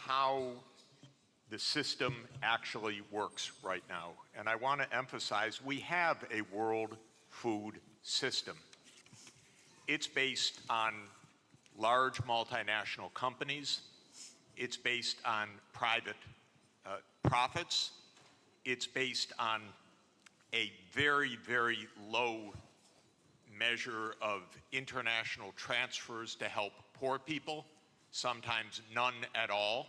how the system actually works right now. And I want to emphasize we have a world food system. It's based on large multinational companies. It's based on private profits. It's based on a very, very low measure of international transfers to help poor people, sometimes none at all.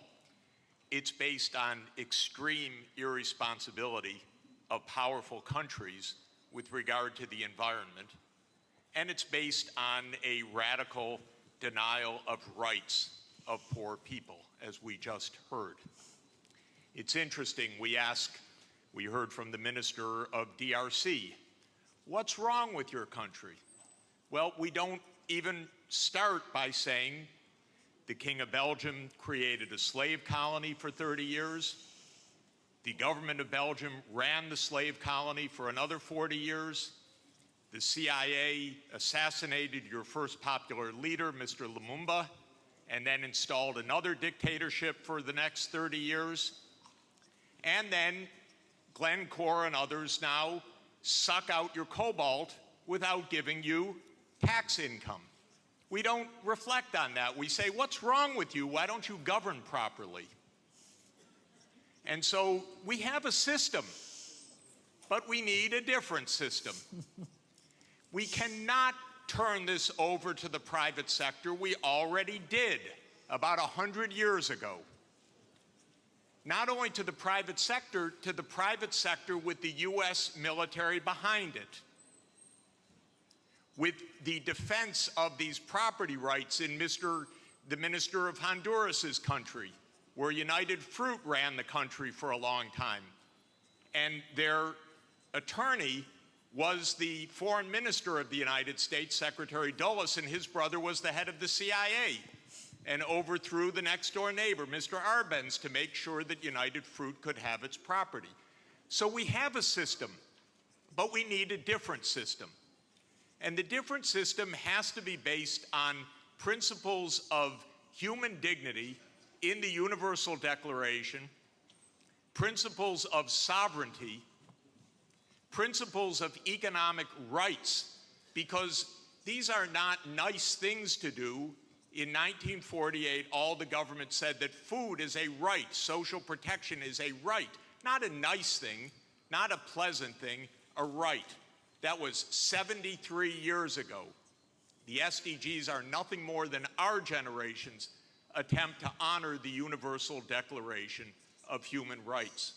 It's based on extreme irresponsibility of powerful countries with regard to the environment. And it's based on a radical denial of rights of poor people, as we just heard. It's interesting, we heard from the Minister of DRC, what's wrong with your country? Well, we don't even start by saying the King of Belgium created a slave colony for 30 years. The government of Belgium ran the slave colony for another 40 years. The CIA assassinated your first popular leader, Mr. Lumumba, and then installed another dictatorship for the next 30 years. And then Glencore and others now suck out your cobalt without giving you tax income. We don't reflect on that. We say, what's wrong with you? Why don't you govern properly? And so we have a system, but we need a different system. We cannot turn this over to the private sector. We already did about 100 years ago. Not only to the private sector with the US military behind it, with the defense of these property rights in the Minister of Honduras's country, where United Fruit ran the country for a long time. And their attorney was the foreign minister of the United States, Secretary Dulles, and his brother was the head of the CIA and overthrew the next door neighbor, Mr. Arbenz, to make sure that United Fruit could have its property. So we have a system, but we need a different system. And the different system has to be based on principles of human dignity in the Universal Declaration, principles of sovereignty, principles of economic rights, because these are not nice things to do. In 1948, all the government said that food is a right, social protection is a right, not a nice thing, not a pleasant thing, a right. That was 73 years ago. The SDGs are nothing more than our generation's attempt to honor the Universal Declaration of Human Rights.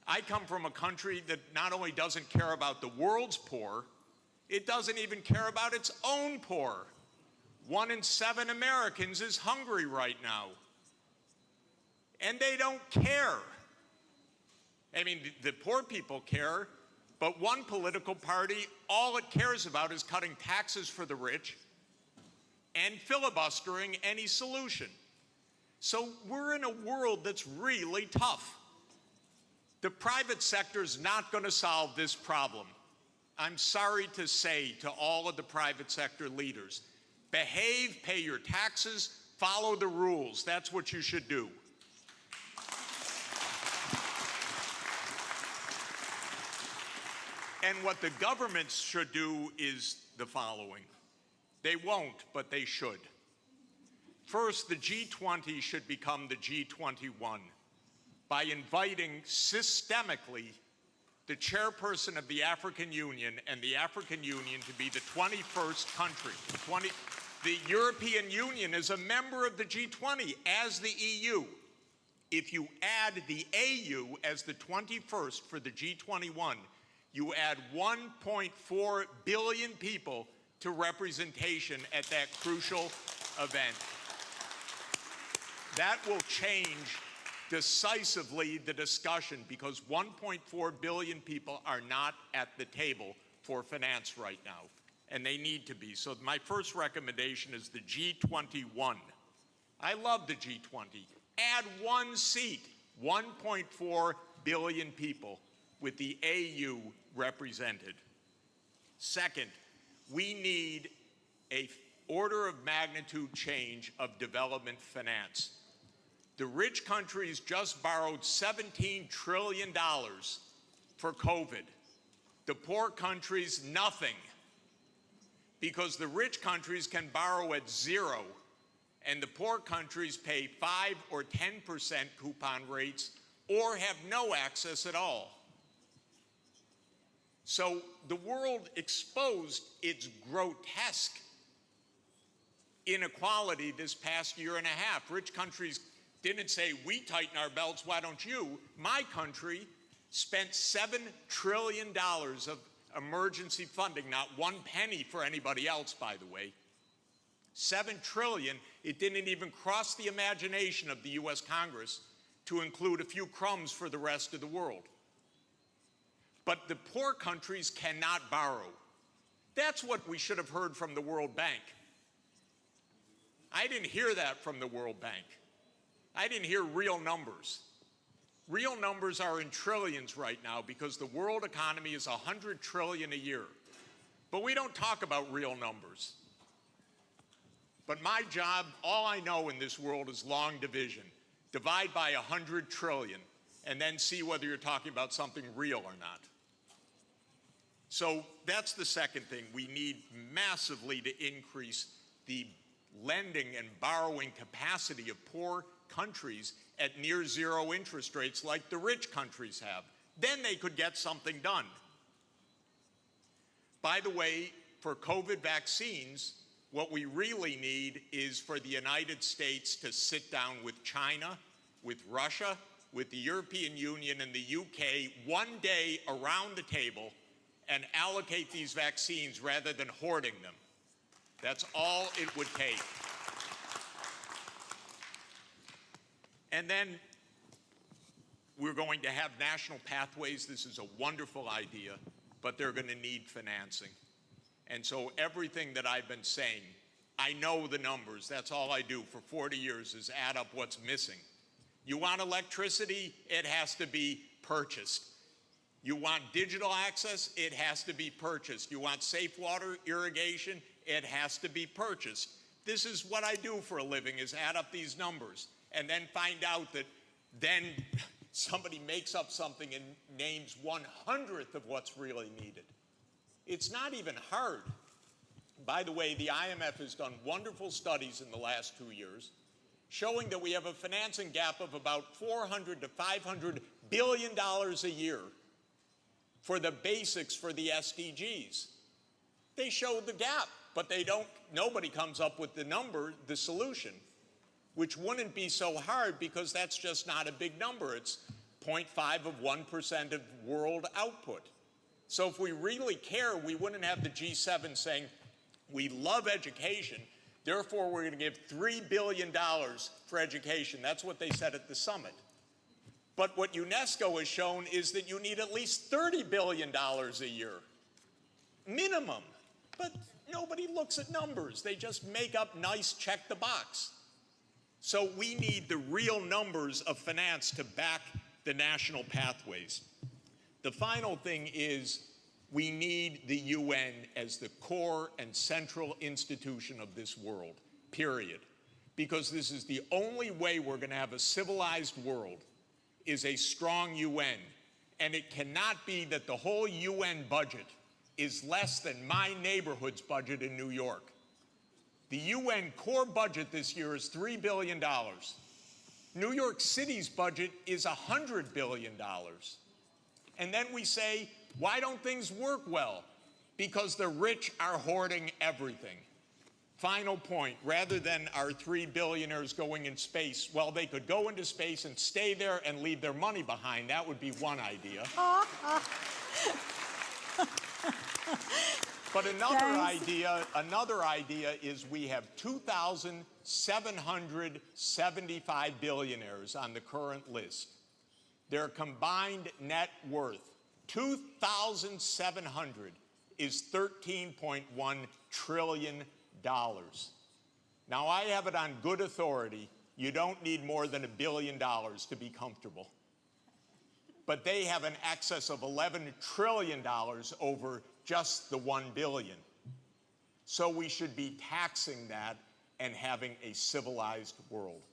I come from a country that not only doesn't care about the world's poor, it doesn't even care about its own poor. 1 in 7 Americans is hungry right now. And they don't care. I mean, the poor people care, but one political party, all it cares about is cutting taxes for the rich and filibustering any solution. So we're in a world that's really tough. The private sector's not going to solve this problem. I'm sorry to say to all of the private sector leaders, behave, pay your taxes, follow the rules. That's what you should do. And what the governments should do is the following. They won't, but they should. First, the G20 should become the G21 by inviting systemically the chairperson of the African Union and the African Union to be the 21st country. The European Union is a member of the G20 as the EU. If you add the AU as the 21st for the G21, you add 1.4 billion people to representation at that crucial event. That will change decisively the discussion because 1.4 billion people are not at the table for finance right now, and they need to be. So my first recommendation is the G21. I love the G20. Add one seat, 1.4 billion people with the AU represented. Second, we need an order of magnitude change of development finance. The rich countries just borrowed $17 trillion for COVID. The poor countries, nothing. Because the rich countries can borrow at 0, and the poor countries pay 5 or 10% coupon rates or have no access at all. So the world exposed its grotesque inequality this past year and a half. Rich countries didn't say, we tighten our belts, why don't you? My country spent $7 trillion of emergency funding, not 1 penny for anybody else, by the way. $7 trillion, it didn't even cross the imagination of the US Congress to include a few crumbs for the rest of the world. But the poor countries cannot borrow. That's what we should have heard from the World Bank. I didn't hear that from the World Bank. I didn't hear real numbers. Real numbers are in trillions right now because the world economy is 100 trillion a year. But we don't talk about real numbers. But my job, all I know in this world is long division. Divide by 100 trillion and then see whether you're talking about something real or not. So that's the second thing. We need massively to increase the lending and borrowing capacity of poor countries at near 0 interest rates like the rich countries have. Then they could get something done. By the way, for COVID vaccines, what we really need is for the United States to sit down with China, with Russia, with the European Union and the UK one day around the table and allocate these vaccines rather than hoarding them. That's all it would take. And then we're going to have national pathways. This is a wonderful idea, but they're going to need financing. And so everything that I've been saying, I know the numbers. That's all I do for 40 years is add up what's missing. You want electricity? It has to be purchased. You want digital access? It has to be purchased. You want safe water irrigation? It has to be purchased. This is what I do for a living, is add up these numbers and then find out that then somebody makes up something and names 1/100th of what's really needed. It's not even hard. By the way, the IMF has done wonderful studies in the last 2 years showing that we have a financing gap of about $400 to $500 billion a year for the basics for the SDGs. They show the gap, but nobody comes up with the number, the solution, which wouldn't be so hard because that's just not a big number. It's 0.5 of 1% of world output. So if we really care, we wouldn't have the G7 saying, we love education, therefore we're going to give $3 billion for education. That's what they said at the summit. But what UNESCO has shown is that you need at least $30 billion a year, minimum. But nobody looks at numbers. They just make up nice check the box. So we need the real numbers of finance to back the national pathways. The final thing is we need the UN as the core and central institution of this world, period. Because this is the only way we're going to have a civilized world, is a strong UN. And it cannot be that the whole UN budget is less than my neighborhood's budget in New York. The UN core budget this year is $3 billion. New York City's budget is $100 billion. And then we say, why don't things work well? Because the rich are hoarding everything. Final point, rather than our 3 billionaires going in space, well, they could go into space and stay there and leave their money behind. That would be one idea. But another idea is we have 2,775 billionaires on the current list. Their combined net worth, 2,700, is $13.1 trillion. Now, I have it on good authority, you don't need more than $1 billion to be comfortable. But they have an excess of $11 trillion over just the $1 billion. So we should be taxing that and having a civilized world.